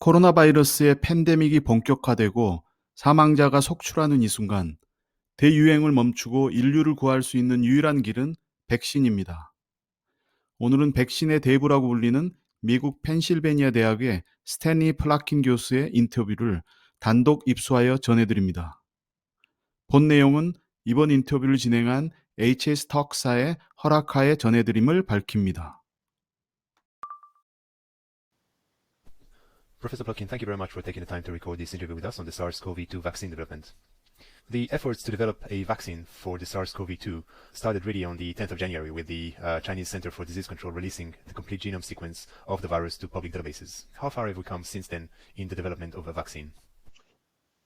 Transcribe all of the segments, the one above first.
코로나바이러스의 팬데믹이 본격화되고 사망자가 속출하는 이 순간 대유행을 멈추고 인류를 구할 수 있는 유일한 길은 백신입니다. 오늘은 백신의 대부라고 불리는 미국 펜실베니아 대학의 스탠리 플라킨 교수의 인터뷰를 단독 입수하여 전해드립니다. 본 내용은 이번 인터뷰를 진행한 HSTalks사의 허락하에 전해드림을 밝힙니다. Professor Plotkin, thank you very much for taking the time to record this interview with us on the SARS-CoV-2 vaccine development. The efforts to develop a vaccine for the SARS-CoV-2 started really on the 10th of January with the Chinese Center for Disease Control releasing the complete genome sequence of the virus to public databases. How far have we come since then in the development of a vaccine?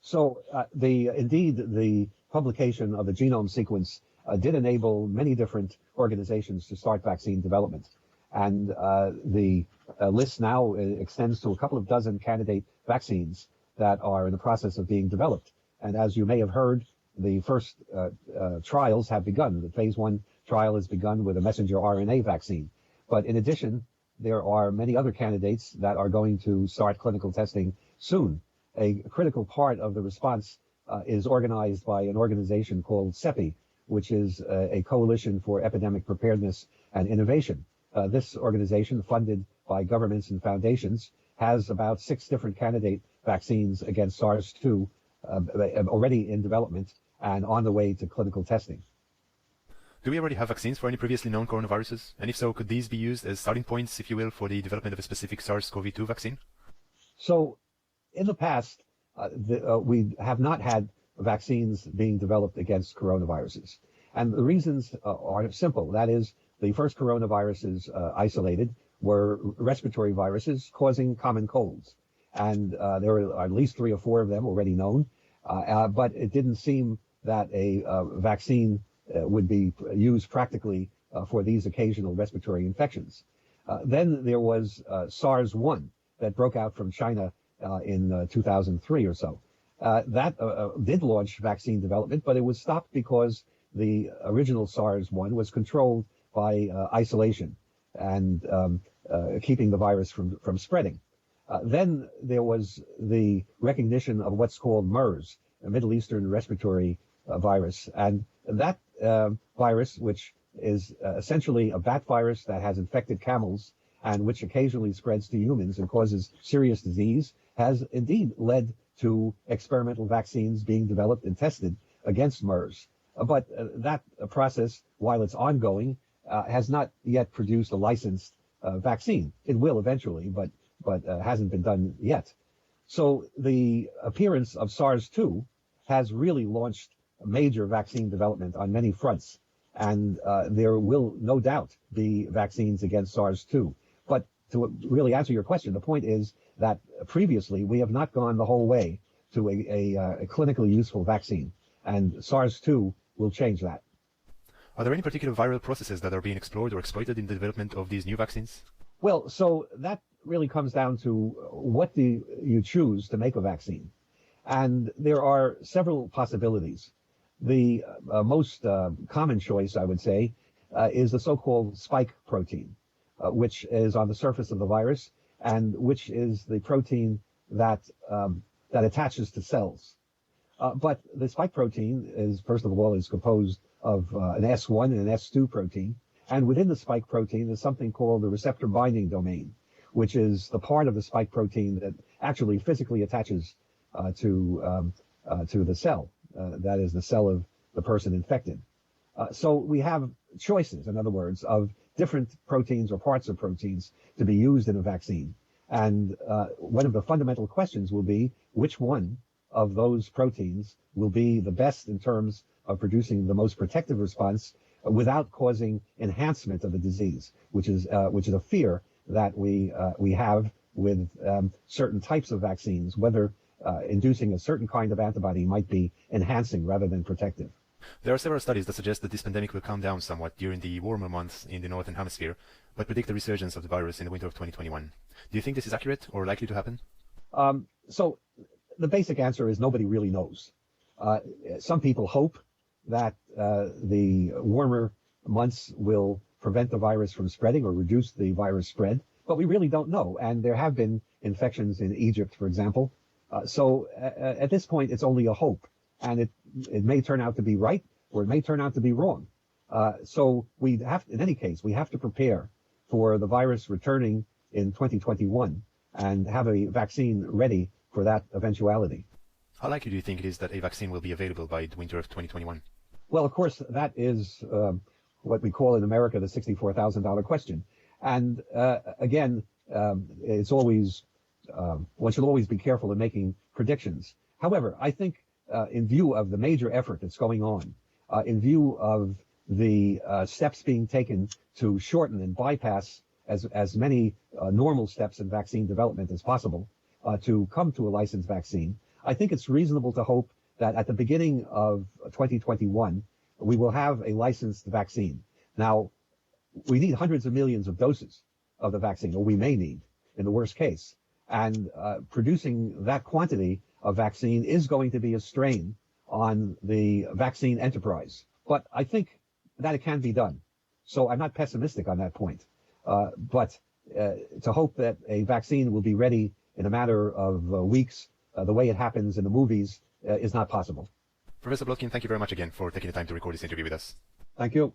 So indeed, the publication of the genome sequence did enable many different organizations to start vaccine development. And the list now extends to a couple of dozen candidate vaccines that are in the process of being developed. And as you may have heard, the first trials have begun. The phase 1 trial has begun with a messenger RNA vaccine. But in addition, there are many other candidates that are going to start clinical testing soon. A critical part of the response is organized by an organization called CEPI, which is a coalition for epidemic preparedness and innovation. This organization, funded by governments and foundations, has about 6 different candidate vaccines against SARS-2 already in development and on the way to clinical testing. Do we already have vaccines for any previously known coronaviruses? And if so, could these be used as starting points, if you will, for the development of a specific SARS-CoV-2 vaccine? So, in the past, we have not had vaccines being developed against coronaviruses. And the reasons are simple. That is, the first coronaviruses isolated were respiratory viruses causing common colds. And there are at least 3 or 4 of them already known. But it didn't seem that a vaccine would be used practically for these occasional respiratory infections. Then there was SARS-1 that broke out from China in 2003 or so. That did launch vaccine development, but it was stopped because the original SARS-1 was controlled by isolation and keeping the virus from spreading. Then there was the recognition of what's called MERS, a Middle Eastern respiratory virus. And that virus, which is essentially a bat virus that has infected camels and which occasionally spreads to humans and causes serious disease, has indeed led to experimental vaccines being developed and tested against MERS. But that process, while it's ongoing, has not yet produced a licensed vaccine. It will eventually, but hasn't been done yet. So the appearance of SARS-2 has really launched major vaccine development on many fronts. And there will no doubt be vaccines against SARS-2. But to really answer your question, the point is that previously we have not gone the whole way to a clinically useful vaccine. And SARS-2 will change that. Are there any particular viral processes that are being explored or exploited in the development of these new vaccines? Well, so that really comes down to what do you choose to make a vaccine? And there are several possibilities. The most common choice, I would say, is the so-called spike protein, which is on the surface of the virus and which is the protein that attaches to cells. But the spike protein is, first of all, is composed of an S1 and an S2 protein. And within the spike protein, there's something called the receptor binding domain, which is the part of the spike protein that actually physically attaches to the cell. That is the cell of the person infected. So we have choices, in other words, of different proteins or parts of proteins to be used in a vaccine. And one of the fundamental questions will be which one of those proteins will be the best in terms of producing the most protective response without causing enhancement of the disease, which is a fear that we have with certain types of vaccines, whether inducing a certain kind of antibody might be enhancing rather than protective. There are several studies that suggest that this pandemic will calm down somewhat during the warmer months in the northern hemisphere, but predict a resurgence of the virus in the winter of 2021. Do you think this is accurate or likely to happen? So the basic answer is nobody really knows. Some people hope that the warmer months will prevent the virus from spreading or reduce the virus spread, but we really don't know. And there have been infections in Egypt, for example. So at this point, it's only a hope, and it may turn out to be right, or it may turn out to be wrong. So we have, in any case, we have to prepare for the virus returning in 2021 and have a vaccine ready for that eventuality. How likely do you think it is that a vaccine will be available by the winter of 2021? Well, of course, that is what we call in America the $64,000 question. And again, it's always one should always be careful in making predictions. However, I think in view of the major effort that's going on, in view of the steps being taken to shorten and bypass as many normal steps in vaccine development as possible to come to a licensed vaccine, I think it's reasonable to hope that at the beginning of 2021, we will have a licensed vaccine. Now, we need hundreds of millions of doses of the vaccine, or we may need in the worst case. And producing that quantity of vaccine is going to be a strain on the vaccine enterprise. But I think that it can be done. So I'm not pessimistic on that point. But to hope that a vaccine will be ready in a matter of weeks, the way it happens in the movies, is not possible. Professor Plotkin, thank you very much again for taking the time to record this interview with us. Thank you.